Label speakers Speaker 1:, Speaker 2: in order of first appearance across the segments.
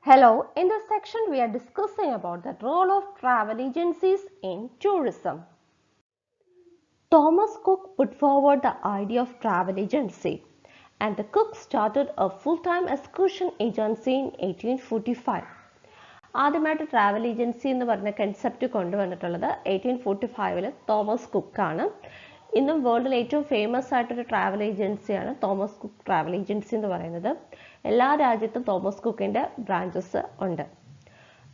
Speaker 1: Hello, in this section we are discussing about the role of travel agencies in tourism. Thomas Cook put forward the idea of travel agency, and the Cook started a full-time excursion agency in 1845. ആദ്യമായിട്ട് travel agency എന്ന് പറഞ്ഞ concept കൊണ്ടുവന്നിട്ടുള്ളത് 1845 Thomas cook ആണ്. ഇന്നും വേൾഡിൽ ഏറ്റവും famous ആയിട്ടൊരു travel ഏജൻസിയാണ് തോമസ് കുക്ക് ട്രാവൽ ഏജൻസി എന്ന് പറയുന്നത്. എല്ലാ രാജ്യത്തും തോമസ് കുക്കിന്റെ ബ്രാഞ്ചസ് ഉണ്ട്.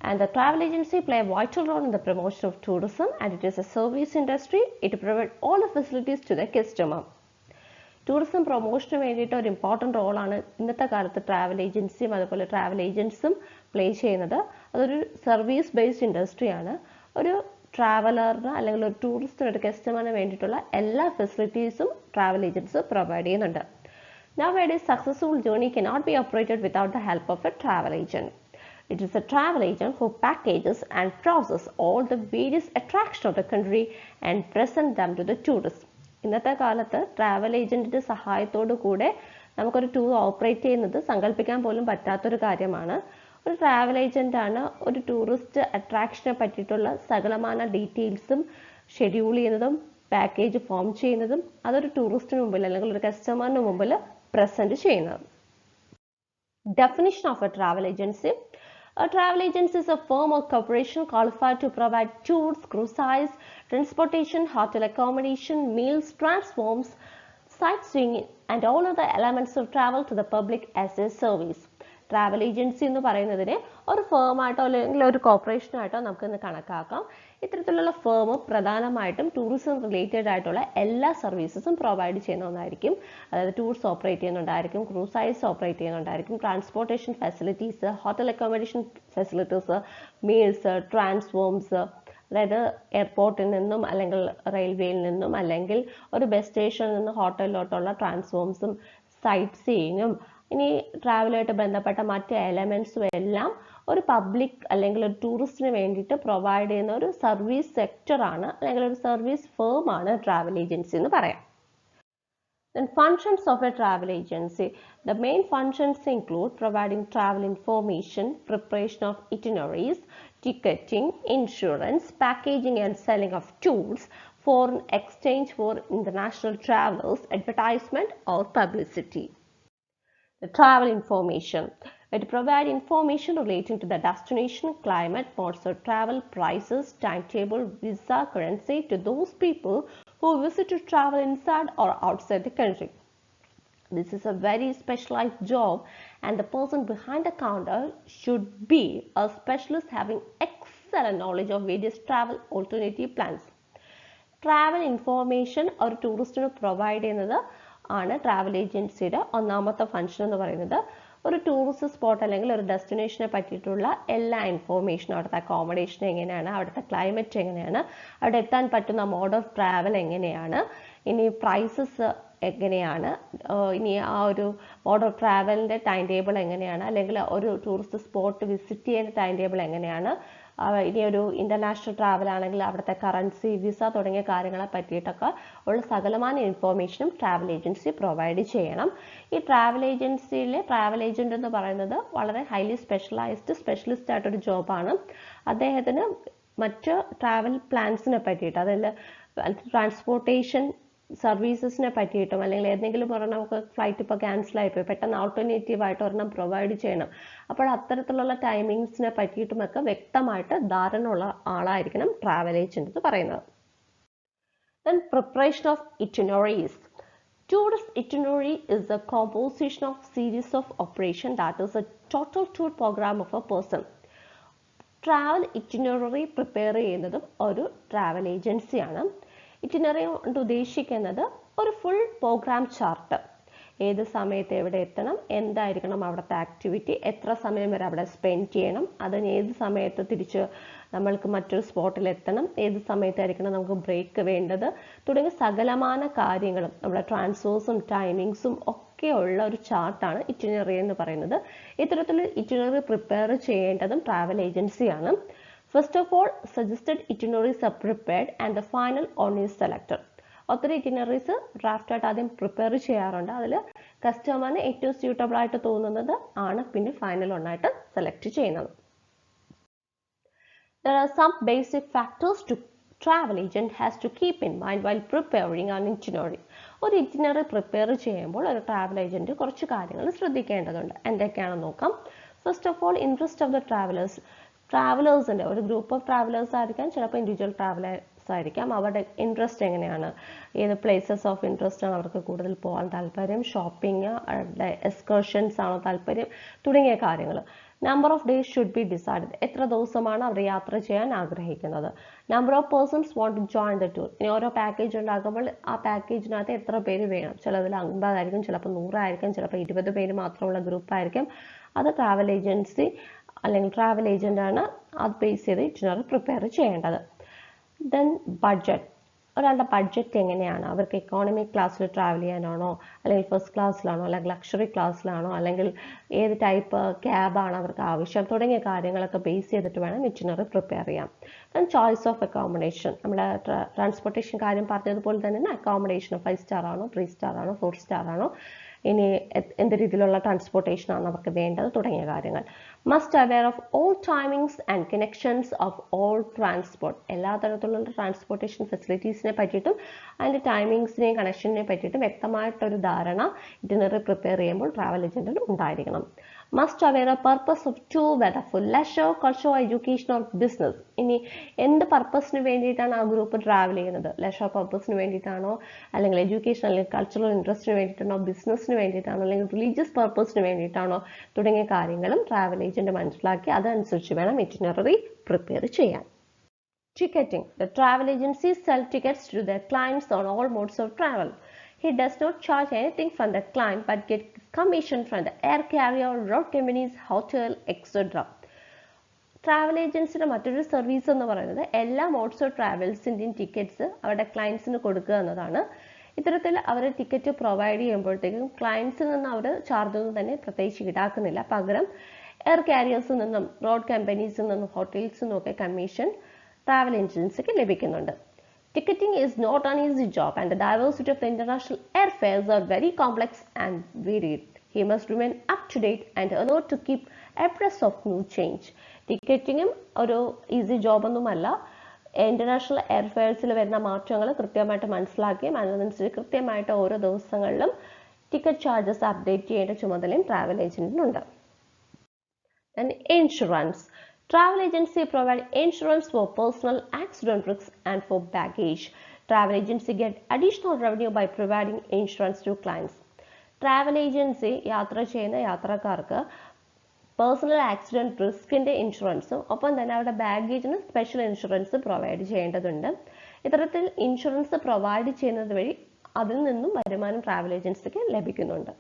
Speaker 1: And the travel agency play a vital role in the promotion of tourism, and it is a service industry. It provides all the facilities to the customer. Tourism പ്രൊമോഷന് വേണ്ടിയിട്ട് ഒരു important റോളാണ് ഇന്നത്തെ കാലത്ത് travel ഏജൻസിയും അതുപോലെ travel ഏജൻസും play ചെയ്യുന്നത്. അതൊരു service based ഇൻഡസ്ട്രിയാണ്. ഒരു ട്രാവലറിന് അല്ലെങ്കിൽ ഒരു ടൂറിസ്റ്റിന് ഒരു കസ്റ്റമറിന് വേണ്ടിയിട്ടുള്ള എല്ലാ ഫെസിലിറ്റീസും ട്രാവൽ ഏജൻസ് പ്രൊവൈഡ് ചെയ്യുന്നുണ്ട്. Nowadays, successful journey cannot be operated without the help of a travel agent. It is a travel agent who packages and processes all the various attractions of the country and present them to the tourists. ഇന്നത്തെ കാലത്ത് travel ഏജന്റിന്റെ സഹായത്തോടു കൂടെ നമുക്കൊരു tour operate ചെയ്യുന്നത് സങ്കല്പിക്കാൻ പോലും പറ്റാത്തൊരു കാര്യമാണ്. ഒരു ട്രാവൽ ഏജന്റ് ആണ് ഒരു ടൂറിസ്റ്റ് അട്രാക്ഷനെ പറ്റിയിട്ടുള്ള സകലമാന ഡീറ്റെയിൽസും ഷെഡ്യൂൾ ചെയ്യുന്നതും പാക്കേജ് ഫോം ചെയ്യുന്നതും അതൊരു ടൂറിസ്റ്റിന് മുമ്പിൽ അല്ലെങ്കിൽ ഒരു കസ്റ്റമറിന് മുമ്പിൽ പ്രസന്റ് ചെയ്യുന്നത്. Definition of a travel agency. A travel agency is a firm or corporation qualified to provide tours, cruises, transportation, hotel accommodation, meals, transforms, sightseeing, and all other elements of travel to the public as a service. Travel agency എന്ന് പറയുന്നതിനെ ഒരു ഫേമായിട്ടോ അല്ലെങ്കിൽ ഒരു കോർപ്പറേഷനായിട്ടോ നമുക്കിന്ന് കണക്കാക്കാം. ഇത്തരത്തിലുള്ള firm പ്രധാനമായിട്ടും tourism related ആയിട്ടുള്ള എല്ലാ സർവീസസും പ്രൊവൈഡ് ചെയ്യുന്ന ഒന്നായിരിക്കും. അതായത് ടൂർസ് ഓപ്പറേറ്റ് ചെയ്യുന്നുണ്ടായിരിക്കും, ക്രൂസൈസ് ഓപ്പറേറ്റ് ചെയ്യുന്നുണ്ടായിരിക്കും, transportation facilities, hotel accommodation facilities, meals, transforms, അതായത് എയർപോർട്ടിൽ നിന്നും അല്ലെങ്കിൽ റെയിൽവേയിൽ നിന്നും അല്ലെങ്കിൽ ഒരു ബസ് സ്റ്റേഷനിൽ നിന്ന് ഹോട്ടലിലോട്ടുള്ള ട്രാൻസ്ഫോംസും സൈറ്റ് സീയിങ്ങും ഇനി ട്രാവലുമായിട്ട് ബന്ധപ്പെട്ട മറ്റ് എലമെന്റ്സും എല്ലാം ഒരു പബ്ലിക് അല്ലെങ്കിൽ ഒരു ടൂറിസ്റ്റിന് വേണ്ടിയിട്ട് പ്രൊവൈഡ് ചെയ്യുന്ന ഒരു സർവീസ് സെക്ടറാണ് അല്ലെങ്കിൽ ഒരു സർവീസ് ഫേം ആണ് ട്രാവൽ ഏജൻസി എന്ന് പറയാം. Then functions of a travel agency. The main functions include providing travel information, preparation of itineraries, ticketing, insurance, packaging and selling of tours, foreign exchange for international travelers, advertisement or publicity. The travel information. It provides information relating to the destination, climate, modes of travel, prices, timetable, visa, currency to those people who visit to travel inside or outside the country. This is a very specialized job, and the person behind the counter should be a specialist having excellent knowledge of various travel alternative plans. Travel information ഒരു ടൂറിസ്റ്റിന് provide ചെയ്യുന്നത് ആണ് travel ഏജൻസിയുടെ ഒന്നാമത്തെ function എന്ന് പറയുന്നത്. ഒരു tourist spot അല്ലെങ്കിൽ ഒരു ഡെസ്റ്റിനേഷനെ പറ്റിയിട്ടുള്ള എല്ലാ ഇൻഫോർമേഷനും, അവിടുത്തെ അക്കോമഡേഷൻ എങ്ങനെയാണ്, അവിടുത്തെ ക്ലൈമറ്റ് എങ്ങനെയാണ്, അവിടെ എത്താൻ പറ്റുന്ന മോഡ് ഓഫ് ട്രാവൽ എങ്ങനെയാണ്, ഇനി പ്രൈസസ് എങ്ങനെയാണ്, ഇനി ആ ഒരു മോഡ് ഓഫ് ട്രാവലിൻ്റെ ടൈം ടേബിൾ എങ്ങനെയാണ്, അല്ലെങ്കിൽ ഒരു ടൂറിസ്റ്റ് സ്പോട്ട് വിസിറ്റ് ചെയ്യുന്ന ടൈം ടേബിൾ എങ്ങനെയാണ്, ഇനി ഒരു ഇൻ്റർനാഷണൽ ട്രാവൽ ആണെങ്കിൽ അവിടുത്തെ കറൻസി, വിസ തുടങ്ങിയ കാര്യങ്ങളെ പറ്റിയിട്ടൊക്കെ ഉള്ള സകലമായ ഇൻഫോർമേഷനും ട്രാവൽ ഏജൻസി പ്രൊവൈഡ് ചെയ്യണം. ഈ ട്രാവൽ ഏജൻസിയിലെ ട്രാവൽ ഏജന്റ് എന്ന് പറയുന്നത് വളരെ ഹൈലി സ്പെഷ്യലിസ്റ്റ് ആയിട്ടൊരു ജോബാണ്. അദ്ദേഹത്തിന് മറ്റ് ട്രാവൽ പ്ലാൻസിനെ പറ്റിയിട്ട്, അതിൽ ട്രാൻസ്പോർട്ടേഷൻ സർവീസസിനെ പറ്റിയിട്ടും അല്ലെങ്കിൽ ഏതെങ്കിലും പറഞ്ഞാൽ നമുക്ക് ഫ്ലൈറ്റ് ഇപ്പോൾ ക്യാൻസൽ ആയിപ്പോയി, പെട്ടെന്ന് ആൾട്ടർനേറ്റീവായിട്ട് ഒരെണ്ണം പ്രൊവൈഡ് ചെയ്യണം. അപ്പോൾ അത്തരത്തിലുള്ള ടൈമിങ്സിനെ പറ്റിയിട്ടുമൊക്കെ വ്യക്തമായിട്ട് ധാരണ ഉള്ള ആളായിരിക്കണം ട്രാവൽ ഏജന്റ് എന്ന് പറയുന്നത്. Then preparation of itineraries. Tourist itinerary is a composition of series of operation that is a total tour program of a person. Travel itinerary prepare ചെയ്യുന്നതും ഒരു ട്രാവൽ ഏജൻസിയാണ്. ഇറ്റിനറി കൊണ്ട് ഉദ്ദേശിക്കുന്നത് ഒരു ഫുൾ പ്രോഗ്രാം ചാർട്ട്. ഏത് സമയത്ത് എവിടെ എത്തണം, എന്തായിരിക്കണം അവിടുത്തെ ആക്ടിവിറ്റി, എത്ര സമയം വരെ അവിടെ സ്പെൻഡ് ചെയ്യണം, അതിന് ഏത് സമയത്ത് തിരിച്ച് നമ്മൾക്ക് മറ്റൊരു സ്പോട്ടിൽ എത്തണം, ഏത് സമയത്തായിരിക്കണം നമുക്ക് ബ്രേക്ക് വേണ്ടത് തുടങ്ങിയ സകലമാന കാര്യങ്ങളും നമ്മുടെ ട്രാൻസ്ഫേഴ്സും ടൈമിങ്സും ഒക്കെ ഉള്ള ഒരു ചാർട്ടാണ് ഇറ്റിനറി എന്ന് പറയുന്നത്. ഇത്തരത്തിൽ ഇറ്റിനറി പ്രിപ്പയർ ചെയ്യേണ്ടതും ട്രാവൽ ഏജൻസിയാണ്. First of all, suggested itineraries are prepared and the final one is selected. ഒത്തിരി ഇറ്റിനറീസ് ഡ്രാഫ്റ്റായിട്ട് ആദ്യം പ്രിപ്പയർ ചെയ്യാറുണ്ട്. അതിൽ കസ്റ്റമറിന് ഏറ്റവും സ്യൂട്ടബിൾ ആയിട്ട് തോന്നുന്നത് ആണ് പിന്നെ ഫൈനൽ ഒന്നായിട്ട് സെലക്ട് ചെയ്യുന്നത്. There are some basic factors to travel agent has to keep in mind while preparing an itinerary. ഒരു ഇറ്റിനറി പ്രിപ്പയർ ചെയ്യുമ്പോൾ ഒരു ട്രാവൽ ഏജന്റ് കുറച്ച് കാര്യങ്ങൾ ശ്രദ്ധിക്കേണ്ടതുണ്ട്. എന്തൊക്കെയാണെന്ന് നോക്കാം. First of all, interest of the ട്രാവലേഴ്സിന്റെ ഒരു ഗ്രൂപ്പ് ഓഫ് ട്രാവലേഴ്സ് ആയിരിക്കാം, ചിലപ്പോൾ ഇൻഡിവിജ്വൽ ട്രാവലേഴ്സ് ആയിരിക്കാം. അവരുടെ ഇൻട്രസ്റ്റ് എങ്ങനെയാണ്, ഏത് പ്ലേസസ് ഓഫ് ഇൻട്രസ്റ്റ് ആണ് അവർക്ക് കൂടുതൽ പോകാൻ താല്പര്യം, ഷോപ്പിംഗ്, എക്സ്കർഷൻസ് ആണോ താല്പര്യം തുടങ്ങിയ കാര്യങ്ങൾ. Number of days should be decided. എത്ര ദിവസമാണ് അവർ യാത്ര ചെയ്യാൻ ആഗ്രഹിക്കുന്നത്. Number of persons want to join the tour. ഇനി ഓരോ പാക്കേജ് ഉണ്ടാക്കുമ്പോൾ ആ പാക്കേജിനകത്ത് എത്ര പേര് വേണം. ചിലതിൽ 50 ആയിരിക്കും, ചിലപ്പോൾ 100 ആയിരിക്കും, ചിലപ്പോൾ 20 പേര് മാത്രമുള്ള ഗ്രൂപ്പ് ആയിരിക്കും. അത് ട്രാവൽ ഏജൻസി അല്ലെങ്കിൽ ട്രാവൽ ഏജന്റാണ് അത് ബേസ് ചെയ്ത് ഇറ്റിനറി പ്രിപ്പയർ ചെയ്യേണ്ടത്. Then budget. ഒരാളുടെ ബഡ്ജറ്റ് എങ്ങനെയാണ്, അവർക്ക് എക്കോണമിക് ക്ലാസ്സിൽ ട്രാവൽ ചെയ്യാനാണോ, അല്ലെങ്കിൽ ഫസ്റ്റ് ക്ലാസ്സിലാണോ, അല്ലെങ്കിൽ ലക്ഷറി ക്ലാസ്സിലാണോ, അല്ലെങ്കിൽ ഏത് ടൈപ്പ് ക്യാബാണ് അവർക്ക് ആവശ്യം തുടങ്ങിയ കാര്യങ്ങളൊക്കെ ബേസ് ചെയ്തിട്ട് വേണം ഇറ്റിനറി പ്രിപ്പയർ ചെയ്യാം. Then choice of accommodation. നമ്മുടെ ട്രാൻസ്പോർട്ടേഷൻ കാര്യം പറഞ്ഞതുപോലെ തന്നെ അക്കോമഡേഷൻ 5 സ്റ്റാർ ആണോ, 3 സ്റ്റാർ ആണോ, 4 സ്റ്റാർ ആണോ, ഇനി എന്ത് രീതിയിലുള്ള ട്രാൻസ്പോർട്ടേഷൻ ആണ് അവർക്ക് വേണ്ടത് തുടങ്ങിയ കാര്യങ്ങൾ. Must aware of all timings and connections of all transport. എല്ലാ തരത്തിലുള്ള ട്രാൻസ്പോർട്ടേഷൻ ഫെസിലിറ്റീസിനെ പറ്റിയിട്ടും അതിൻ്റെ ടൈമിങ്സിനെയും കണക്ഷനെ പറ്റിയിട്ടും വ്യക്തമായിട്ടൊരു ധാരണ ഇറ്റിനറി പ്രിപ്പയർ ചെയ്യുമ്പോൾ ട്രാവൽ ഏജന്റിന് ഉണ്ടായിരിക്കണം. Must aware of purpose of tour, whether for leisure, culture, education or business. ഇനി എന്ത് പർപ്പസിന് വേണ്ടിയിട്ടാണ് ആ ഗ്രൂപ്പ് ട്രാവൽ ചെയ്യുന്നത്. ലെഷർ പർപ്പസിന് വേണ്ടിയിട്ടാണോ, അല്ലെങ്കിൽ എഡ്യൂക്കേഷൻ അല്ലെങ്കിൽ കൾച്ചറൽ ഇൻട്രസ്റ്റിന് വേണ്ടിയിട്ടാണോ, ബിസിനസ്സിന് വേണ്ടിയിട്ടാണോ, അല്ലെങ്കിൽ റിലീജിയസ് പർപ്പസിന് വേണ്ടിയിട്ടാണോ തുടങ്ങിയ കാര്യങ്ങളും ട്രാവൽ ഏജന്റ് മനസ്സിലാക്കി അതനുസരിച്ച് വേണം ഇറ്റിനറി പ്രിപ്പയർ ചെയ്യാൻ. Ticketing. The travel agencies sell tickets to their clients on all modes of travel. He does not charge anything from the client but gets commission from the air carrier, road companies, hotel, etc. Travel ഏജൻസിയുടെ മറ്റൊരു service എന്ന് പറയുന്നത് എല്ലാ modes of ട്രാവൽസിൻ്റെയും tickets അവരുടെ ക്ലയൻസിന് കൊടുക്കുക എന്നതാണ്. ഇത്തരത്തിൽ അവർ ticket provide ചെയ്യുമ്പോഴത്തേക്കും ക്ലയൻസിൽ നിന്ന് അവർ ചാർജ് ഒന്നും തന്നെ പ്രത്യേകിച്ച് ഈടാക്കുന്നില്ല. പകരം എയർ കാരിയേഴ്സിൽ നിന്നും റോഡ് കമ്പനീസിൽ നിന്നും ഹോട്ടൽസിൽ നിന്നും ഒക്കെ കമ്മീഷൻ ട്രാവൽ ഏജൻസിക്ക് ലഭിക്കുന്നുണ്ട്. Ticketing is not an easy job and the diversity of the international airfares are very complex and varied. He must remain up to date and alert to keep abreast of new change. ടിക്കറ്റിങ്ങും ഒരു easy ജോബൊന്നുമല്ല. International എയർഫെയർസിൽ വരുന്ന മാറ്റങ്ങൾ കൃത്യമായിട്ട് മനസ്സിലാക്കുകയും അതിനനുസരിച്ച് കൃത്യമായിട്ട് ഓരോ ദിവസങ്ങളിലും ticket charges update ചെയ്യേണ്ട ചുമതലയും ട്രാവൽ ഏജന്റിനുണ്ട്. Insurance. Travel agency provide insurance for personal accident risks and for baggage. Travel agency get additional revenue by providing insurance to clients. Travel agency യാത്ര ചെയ്യുന്ന യാത്രക്കാർക്ക് പേഴ്സണൽ ആക്സിഡന്റ് റിസ്കിന്റെ ഇൻഷുറൻസും ഒപ്പം തന്നെ അവരുടെ ബാഗേജിന് സ്പെഷ്യൽ ഇൻഷുറൻസ് പ്രൊവൈഡ് ചെയ്യേണ്ടതുണ്ട്. ഇത്തരത്തിൽ ഇൻഷുറൻസ് പ്രൊവൈഡ് ചെയ്യുന്നത് വഴി അതിൽ നിന്നും വരുമാനം ട്രാവൽ ഏജൻസിക്ക് ലഭിക്കുന്നുണ്ട്.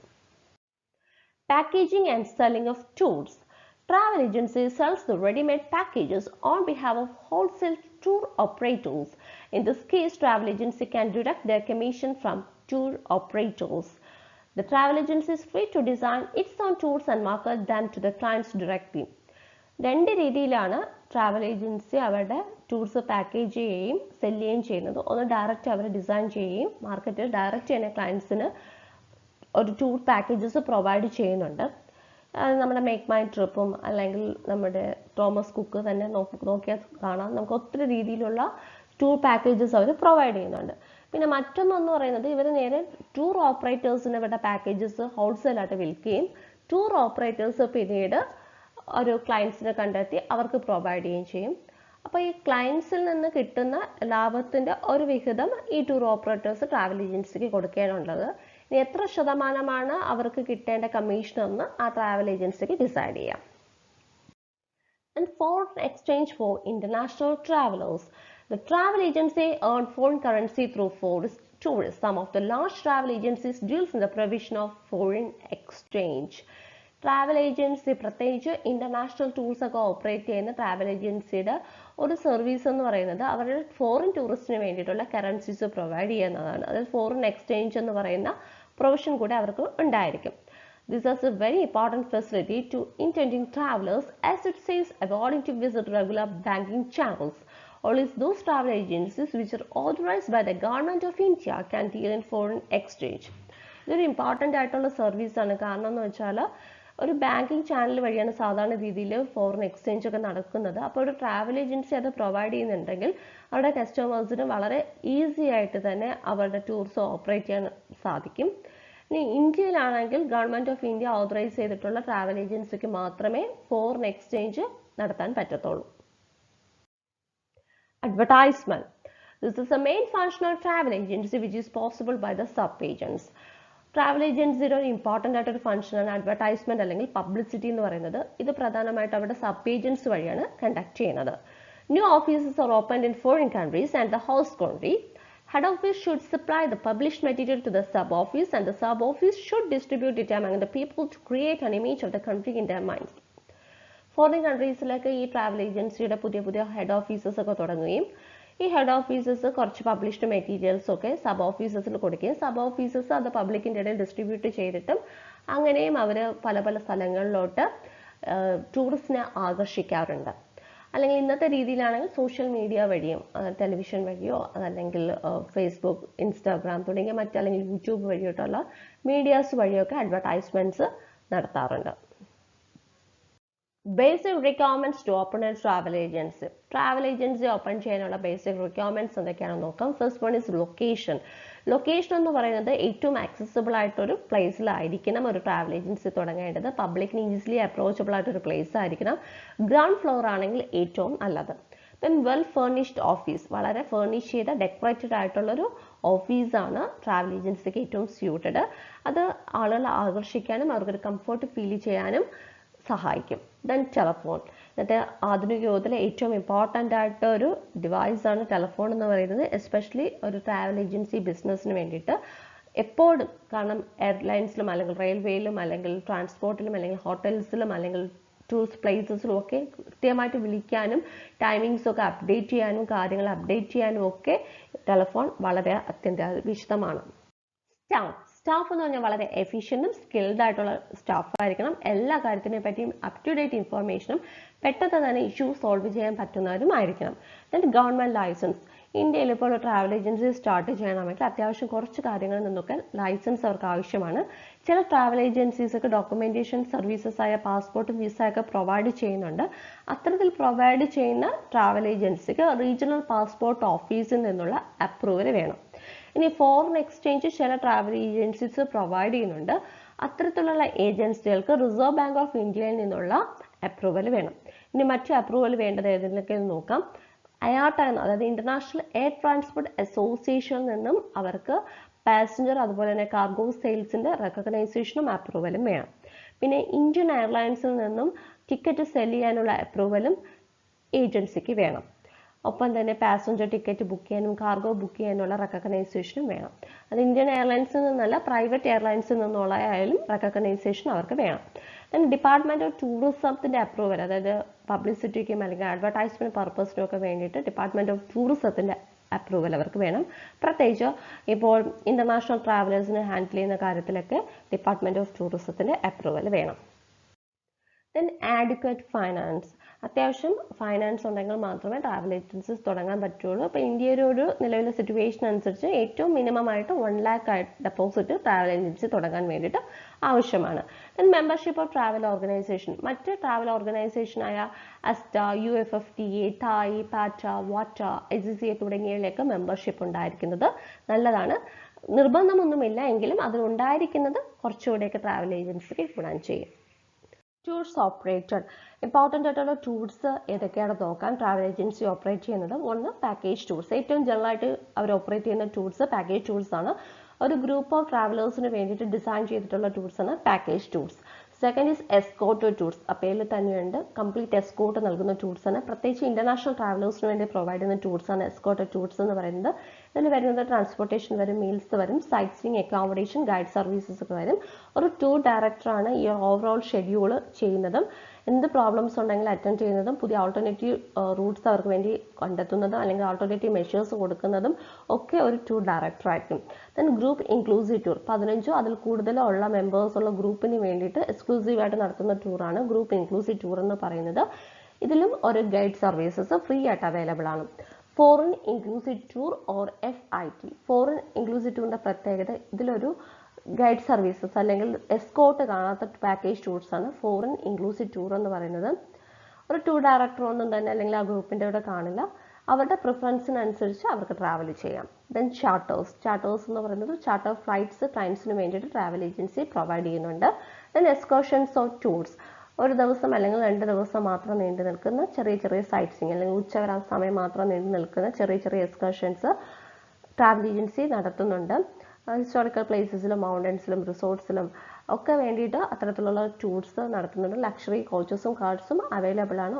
Speaker 1: Packaging and selling of tours. Travel agency sells the ready-made packages on behalf of wholesale tour operators. In this case, travel agency can deduct their commission from tour operators. The travel agency is free to design its own tours and market them to the clients directly. രണ്ട് രീതിയിലാണ് travel agency അവരുടെ tours package ചെയ്യുകയും cell ചെയ്യുകയും ചെയ്യുന്നത്. ഒന്ന് direct അവർ design ചെയ്യുകയും മാർക്കറ്റിൽ direct ചെയ്യുന്ന ക്ലയൻസിന് ഒരു ടൂർ പാക്കേജസ് പ്രൊവൈഡ് ചെയ്യുന്നുണ്ട്. നമ്മുടെ മേക്ക് മൈ ട്രിപ്പും അല്ലെങ്കിൽ നമ്മുടെ തോമസ് കുക്ക് തന്നെ നോക്കിയാൽ കാണാം, നമുക്ക് ഒത്തിരി രീതിയിലുള്ള ടൂർ പാക്കേജസ് അവർ പ്രൊവൈഡ് ചെയ്യുന്നുണ്ട്. പിന്നെ മറ്റൊന്നെന്ന് പറയുന്നത് ഇവർ നേരെ ടൂർ ഓപ്പറേറ്റേഴ്സിന് ഇവരുടെ പാക്കേജസ് ഹോൾസെയിലായിട്ട് വിൽക്കുകയും ടൂർ ഓപ്പറേറ്റേഴ്സ് പിന്നീട് ഒരു ക്ലയൻസിനെ കണ്ടെത്തി അവർക്ക് പ്രൊവൈഡ് ചെയ്യുകയും ചെയ്യും. അപ്പോൾ ഈ ക്ലയൻസിൽ നിന്ന് കിട്ടുന്ന ലാഭത്തിൻ്റെ ഒരു വിഹിതം ഈ ടൂർ ഓപ്പറേറ്റേഴ്സ് ട്രാവൽ ഏജൻസിക്ക് കൊടുക്കാനുള്ളത്. ഇനി എത്ര ശതമാനമാണ് അവർക്ക് കിട്ടേണ്ട കമ്മീഷൻ എന്ന് ആ ട്രാവൽ ഏജൻസിക്ക് ഡിസൈഡ് ചെയ്യാം. And foreign exchange for international travelers. The travel agency earn foreign currency through tourists. Some of the large travel agencies deals in the provision of foreign exchange. Travel agency പ്രത്യേകിച്ച് international tours ഒക്കെ operate ചെയ്യുന്ന travel ഏജൻസിയുടെ ഒരു service എന്ന് പറയുന്നത് അവരുടെ foreign ടൂറിസ്റ്റിന് വേണ്ടിയിട്ടുള്ള currencies provide ചെയ്യുന്നതാണ്. അതായത് ഫോറിൻ എക്സ്ചേഞ്ച് എന്ന് പറയുന്ന പ്രൊവിഷൻ കൂടെ അവർക്ക് ഉണ്ടായിരിക്കും. This is a very important facility to intending travelers as it says avoiding to visit regular banking channels. Only those travel agencies which are authorized by the government of India can deal in foreign exchange. ഇതൊരു important ആയിട്ടുള്ള സർവീസാണ്. കാരണം എന്ന് വെച്ചാൽ ഒരു banking channel വഴിയാണ് സാധാരണ രീതിയിൽ ഫോറിൻ എക്സ്ചേഞ്ച് ഒക്കെ നടക്കുന്നത്. അപ്പോൾ ഒരു ട്രാവൽ ഏജൻസി അത് പ്രൊവൈഡ് ചെയ്യുന്നുണ്ടെങ്കിൽ അവരുടെ കസ്റ്റമേഴ്സിന് വളരെ ഈസി ആയിട്ട് തന്നെ അവരുടെ ടൂർസ് ഓപ്പറേറ്റ് ചെയ്യാൻ സാധിക്കും. ഇനി ഇന്ത്യയിലാണെങ്കിൽ ഗവൺമെൻറ് ഓഫ് ഇന്ത്യ ഓതറൈസ് ചെയ്തിട്ടുള്ള ട്രാവൽ ഏജൻസിക്ക് മാത്രമേ ഫോറിൻ എക്സ്ചേഞ്ച് നടത്താൻ പറ്റത്തുള്ളൂ. Advertisement. This is the main function of travel agency which is possible by the sub-agents. Travel ഏജൻസിയുടെ ഒരു ഇമ്പോർട്ടൻ്റ് ആയിട്ടൊരു ഫംഗ്ഷനാണ് അഡ്വർടൈസ്മെന്റ് അല്ലെങ്കിൽ പബ്ലിസിറ്റി എന്ന് പറയുന്നത്. ഇത് പ്രധാനമായിട്ട് അവരുടെ സബ് ഏജൻസ് വഴിയാണ് കണ്ടക്ട് ചെയ്യുന്നത്. New offices are opened in foreign countries and the host country. Head office should supply the published material to the sub office and the sub office should distribute it among the people to create an image of the country in their minds. Foreign കൺട്രീസിലൊക്കെ ഈ travel ഏജൻസിയുടെ പുതിയ head offices ഒക്കെ തുടങ്ങുകയും ഈ head offices കുറച്ച് published materials ഒക്കെ sub ഓഫീസസിൽ കൊടുക്കുകയും സബ് ഓഫീസസ് അത് പബ്ലിക്കിൻ്റെ ഇടയിൽ ഡിസ്ട്രിബ്യൂട്ട് ചെയ്തിട്ടും അങ്ങനെയും അവർ പല സ്ഥലങ്ങളിലോട്ട് ടൂറിസ്റ്റിനെ ആകർഷിക്കാറുണ്ട്. അല്ലെങ്കിൽ ഇന്നത്തെ രീതിയിലാണെങ്കിൽ സോഷ്യൽ മീഡിയ വഴിയും ടെലിവിഷൻ വഴിയോ അതല്ലെങ്കിൽ ഫേസ്ബുക്ക്, ഇൻസ്റ്റാഗ്രാം തുടങ്ങിയ അല്ലെങ്കിൽ യൂട്യൂബ് വഴിയോട്ടുള്ള മീഡിയാസ് വഴിയൊക്കെ അഡ്വർടൈസ്മെന്റ്സ് നടത്താറുണ്ട്. Basic requirements to open a travel agency. Travel agency open ചെയ്യാനുള്ള basic requirements എന്തൊക്കെയാണെന്ന് നോക്കാം. First one is location. Location എന്ന് പറയുന്നത് ഏറ്റവും accessible ആയിട്ടൊരു പ്ലേസിലായിരിക്കണം ഒരു ട്രാവൽ ഏജൻസി തുടങ്ങേണ്ടത്. പബ്ലിക്കിന് ഈസിലി അപ്രോച്ചബിൾ ആയിട്ടൊരു പ്ലേസ് ആയിരിക്കണം. ഗ്രൗണ്ട് ഫ്ലോർ ആണെങ്കിൽ ഏറ്റവും നല്ലത്. Then well furnished office. വളരെ ഫർണിഷ് ചെയ്ത ഡെക്കറേറ്റഡ് ആയിട്ടുള്ളൊരു ഓഫീസാണ് ട്രാവൽ ഏജൻസിക്ക് ഏറ്റവും സ്യൂട്ടഡ്. അത് ആളുകളെ ആകർഷിക്കാനും അവർക്കൊരു കംഫർട്ട് ഫീൽ ചെയ്യാനും സഹായിക്കും. Then telephone. എന്നിട്ട് ആധുനിക യുഗത്തിലെ ഏറ്റവും ഇമ്പോർട്ടൻ്റ് ആയിട്ട് ഒരു ഡിവൈസാണ് ടെലഫോൺ എന്ന് പറയുന്നത്. എസ്പെഷ്യലി ഒരു ട്രാവൽ ഏജൻസി ബിസിനസ്സിന് വേണ്ടിയിട്ട് എപ്പോഴും, കാരണം എയർലൈൻസിലും അല്ലെങ്കിൽ റെയിൽവേയിലും അല്ലെങ്കിൽ ട്രാൻസ്പോർട്ടിലും അല്ലെങ്കിൽ ഹോട്ടൽസിലും അല്ലെങ്കിൽ ടൂറിസ്റ്റ് പ്ലേസസിലും ഒക്കെ കൃത്യമായിട്ട് വിളിക്കാനും ടൈമിങ്സ് ഒക്കെ അപ്ഡേറ്റ് ചെയ്യാനും കാര്യങ്ങൾ അപ്ഡേറ്റ് ചെയ്യാനും ഒക്കെ ടെലഫോൺ വളരെ അത്യന്താപേക്ഷിതമാണ്. സ്റ്റാഫ് എന്ന് പറഞ്ഞാൽ വളരെ എഫിഷ്യൻറ്റും സ്കിൽഡ് ആയിട്ടുള്ള സ്റ്റാഫ് ആയിരിക്കണം. എല്ലാ കാര്യത്തിനെ പറ്റിയും അപ് ടു ഡേറ്റ് ഇൻഫർമേഷനും പെട്ടെന്ന് തന്നെ ഇഷ്യൂ സോൾവ് ചെയ്യാൻ പറ്റുന്നവരും ആയിരിക്കണം. Then government licence. ഇന്ത്യയിൽ ഇപ്പോൾ ഒരു ട്രാവൽ ഏജൻസി സ്റ്റാർട്ട് ചെയ്യണമെങ്കിൽ അത്യാവശ്യം കുറച്ച് കാര്യങ്ങളിൽ നിന്നൊക്കെ ലൈസൻസ് അവർക്ക് ആവശ്യമാണ്. ചില ട്രാവൽ ഏജൻസീസ് ഒക്കെ ഡോക്യുമെൻറ്റേഷൻ സർവീസസ് ആയ പാസ്പോർട്ടും വിസ ഒക്കെ പ്രൊവൈഡ് ചെയ്യുന്നുണ്ട്. അത്തരത്തിൽ പ്രൊവൈഡ് ചെയ്യുന്ന ട്രാവൽ ഏജൻസിക്ക് റീജിയണൽ പാസ്പോർട്ട് ഓഫീസിൽ നിന്നുള്ള അപ്രൂവൽ വേണം. ഇനി ഫോറിൻ എക്സ്ചേഞ്ച് ചില ട്രാവൽ ഏജൻസീസ് പ്രൊവൈഡ് ചെയ്യുന്നുണ്ട്. അത്തരത്തിലുള്ള ഏജൻസികൾക്ക് റിസർവ് ബാങ്ക് ഓഫ് ഇന്ത്യയിൽ നിന്നുള്ള അപ്രൂവൽ വേണം. ഇനി മറ്റു അപ്രൂവൽ വേണ്ടത് ഏതെങ്കിലുമൊക്കെ നോക്കാം. അയാട്ട അതായത് ഇന്റർനാഷണൽ എയർ ട്രാൻസ്പോർട്ട് അസോസിയേഷനിൽ നിന്നും അവർക്ക് പാസഞ്ചർ അതുപോലെ തന്നെ കാർഗോ സെയിൽസിന്റെ റെക്കഗ്നൈസേഷനും അപ്രൂവലും വേണം. പിന്നെ ഇന്ത്യൻ എയർലൈൻസിൽ നിന്നും ടിക്കറ്റ് സെൽ ചെയ്യാനുള്ള അപ്രൂവലും ഏജൻസിക്ക് വേണം. ഒപ്പം തന്നെ പാസഞ്ചർ ടിക്കറ്റ് ബുക്ക് ചെയ്യാനും കാർഗോ ബുക്ക് ചെയ്യാനുള്ള റെക്കഗ്നൈസേഷനും വേണം. അത് ഇന്ത്യൻ എയർലൈൻസിൽ നിന്നല്ല, പ്രൈവറ്റ് എയർലൈൻസിൽ നിന്നുള്ള ആയാലും റെക്കഗ്നൈസേഷൻ അവർക്ക് വേണം. ദെൻ ഡിപ്പാർട്ട്മെന്റ് ഓഫ് ടൂറിസത്തിന്റെ അപ്രൂവൽ, അതായത് പബ്ലിസിറ്റിക്കും അല്ലെങ്കിൽ അഡ്വർടൈസ്മെന്റ് പർപ്പസിനും ഒക്കെ വേണ്ടിയിട്ട് ഡിപ്പാർട്ട്മെന്റ് ഓഫ് ടൂറിസത്തിന്റെ അപ്രൂവൽ അവർക്ക് വേണം. പ്രത്യേകിച്ച് ഇപ്പോൾ ഇന്റർനാഷണൽ ട്രാവലേഴ്സിനെ ഹാൻഡിൽ ചെയ്യുന്ന കാര്യത്തിലൊക്കെ ഡിപ്പാർട്ട്മെന്റ് ഓഫ് ടൂറിസത്തിന്റെ അപ്രൂവൽ വേണം. Then advocate finance. അത്യാവശ്യം ഫൈനാൻസ് ഉണ്ടെങ്കിൽ മാത്രമേ ട്രാവൽ ഏജൻസീസ് തുടങ്ങാൻ പറ്റുള്ളൂ. അപ്പോൾ ഇന്ത്യയുടെ ഒരു നിലവിലെ സിറ്റുവേഷൻ അനുസരിച്ച് ഏറ്റവും മിനിമം ആയിട്ട് 1 lakh ഡെപ്പോസിറ്റ് ട്രാവൽ ഏജൻസി തുടങ്ങാൻ വേണ്ടിയിട്ട് ആവശ്യമാണ്. Then membership of travel organisation. മറ്റ് ട്രാവൽ ഓർഗനൈസേഷനായ അസ്റ്റ, UFFTA, തായ്, പാറ്റ, വാറ്റ, SCCA തുടങ്ങിയവയിലൊക്കെ മെമ്പർഷിപ്പ് ഉണ്ടായിരിക്കുന്നത് നല്ലതാണ്. നിർബന്ധമൊന്നുമില്ല എങ്കിലും അതിലുണ്ടായിരിക്കുന്നത് കുറച്ചുകൂടെയൊക്കെ ട്രാവൽ ഏജൻസിക്ക് ഗുണം ചെയ്യും. Tours operated. ഇമ്പോർട്ടൻ്റ് ആയിട്ടുള്ള ടൂർസ് ഏതൊക്കെയാണെന്ന് നോക്കാം. ട്രാവൽ ഏജൻസി ഓപ്പറേറ്റ് ചെയ്യുന്നത് ഒന്ന് പാക്കേജ് ടൂർസ്. ഏറ്റവും ജനറലായിട്ട് അവർ ഓപ്പറേറ്റ് ചെയ്യുന്ന ടൂർസ് പാക്കേജ് ടൂർസ് ആണ്. ഒരു ഗ്രൂപ്പ് ഓഫ് ട്രാവലേഴ്സിന് വേണ്ടിയിട്ട് ഡിസൈൻ ചെയ്തിട്ടുള്ള ടൂർസ് ആണ് package tours. Second is escort tours. പേരിൽ തന്നെയുണ്ട്, കംപ്ലീറ്റ് എസ്കോർട്ട് നൽകുന്ന ടൂർസ് ആണ്. പ്രത്യേകിച്ച് ഇന്റർനാഷണൽ ട്രാവലേഴ്സിന് വേണ്ടി പ്രൊവൈഡ് ചെയ്യുന്ന ടൂർസ് ആണ് എസ്കോർട്ട് ടൂർസ് എന്ന് പറയുന്നത്. ഇതിൽ വരുന്നത് ട്രാൻസ്പോർട്ടേഷൻ വരും, മീൽസ് വരും, sightseeing, accommodation, guide services ഒക്കെ വരും. ഒരു ടൂർ ഡയറക്ടറാണ് ഈ ഓവറോൾ ഷെഡ്യൂൾ ചെയ്യുന്നതും എന്ത് പ്രോബ്ലംസ് ഉണ്ടെങ്കിൽ അറ്റൻഡ് ചെയ്യുന്നതും പുതിയ ആൾട്ടർനേറ്റീവ് റൂട്ട്സ് അവർക്ക് വേണ്ടി കണ്ടെത്തുന്നതും അല്ലെങ്കിൽ ആൾട്ടർനേറ്റീവ് മെഷേഴ്സ് കൊടുക്കുന്നതും ഒക്കെ ഒരു ടൂർ ഡയറക്ടർ ആയിരിക്കും. Then group inclusive tour. 15 അതിൽ കൂടുതലോ ഉള്ള മെമ്പേഴ്സ് ഉള്ള ഗ്രൂപ്പിന് വേണ്ടിയിട്ട് എക്സ്ക്ലൂസീവായിട്ട് നടത്തുന്ന ടൂറാണ് ഗ്രൂപ്പ് ഇൻക്ലൂസീവ് ടൂർ എന്ന് പറയുന്നത്. ഇതിലും ഒരു ഗൈഡ് സർവീസസ് ഫ്രീ ആയിട്ട് അവൈലബിൾ ആണ്. Foreign inclusive tour or FIT. Foreign inclusive ടൂറിന്റെ പ്രത്യേകത ഇതിലൊരു ഗൈഡ് സർവീസസ് അല്ലെങ്കിൽ എസ്കോർട്ട് കാണാത്ത പാക്കേജ് ടൂർസ് ആണ് ഫോറിൻ ഇൻക്ലൂസീവ് ടൂർ എന്ന് പറയുന്നത്. ഒരു ടൂർ ഡയറക്ടർ ഒന്നും തന്നെ അല്ലെങ്കിൽ ആ ഗ്രൂപ്പിൻ്റെ കൂടെ കാണില്ല. അവരുടെ പ്രിഫറൻസിനനുസരിച്ച് അവർക്ക് ട്രാവൽ ചെയ്യാം. ദെൻ ചാർട്ടേഴ്സ് എന്ന് പറയുന്നത് ചാർട്ടർ ഫ്ലൈറ്റ്സിന് വേണ്ടിയിട്ട് ട്രാവൽ ഏജൻസി പ്രൊവൈഡ് ചെയ്യുന്നുണ്ട്. ദെൻ എക്സ്കർഷൻസ് ഓഫ് ടൂർസ്, ഒരു ദിവസം അല്ലെങ്കിൽ 2 ദിവസം മാത്രം നീണ്ടു നിൽക്കുന്ന ചെറിയ ചെറിയ സൈറ്റ് അല്ലെങ്കിൽ ഉച്ചവരാ സമയം മാത്രം നീണ്ടു നിൽക്കുന്ന ചെറിയ ചെറിയ എക്സ്കർഷൻസ് ട്രാവൽ ഏജൻസി നടത്തുന്നുണ്ട്. ഹിസ്റ്റോറിക്കൽ പ്ലേസസിലും മൗണ്ടൻസിലും റിസോർട്ട്സിലും ഒക്കെ വേണ്ടിയിട്ട് അത്തരത്തിലുള്ള ടൂർസ് നടത്തുന്നുണ്ട്. ലക്ഷറി കോച്ചസും കാർഡ്സും അവൈലബിൾ ആണ്.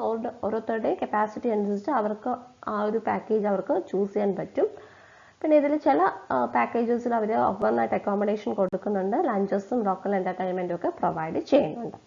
Speaker 1: ഓരോരുത്തരുടെയും കപ്പാസിറ്റി അനുസരിച്ച് അവർക്ക് ആ ഒരു പാക്കേജ് അവർക്ക് ചൂസ് ചെയ്യാൻ പറ്റും. പിന്നെ ഇതിൽ ചില പാക്കേജസിൽ അവർ ഓവർനൈറ്റ് അക്കോമഡേഷൻ കൊടുക്കുന്നുണ്ട്. ലഞ്ചസും ലോക്കൽ എൻ്റർടൈൻമെൻറ്റും ഒക്കെ പ്രൊവൈഡ് ചെയ്യുന്നുണ്ട്.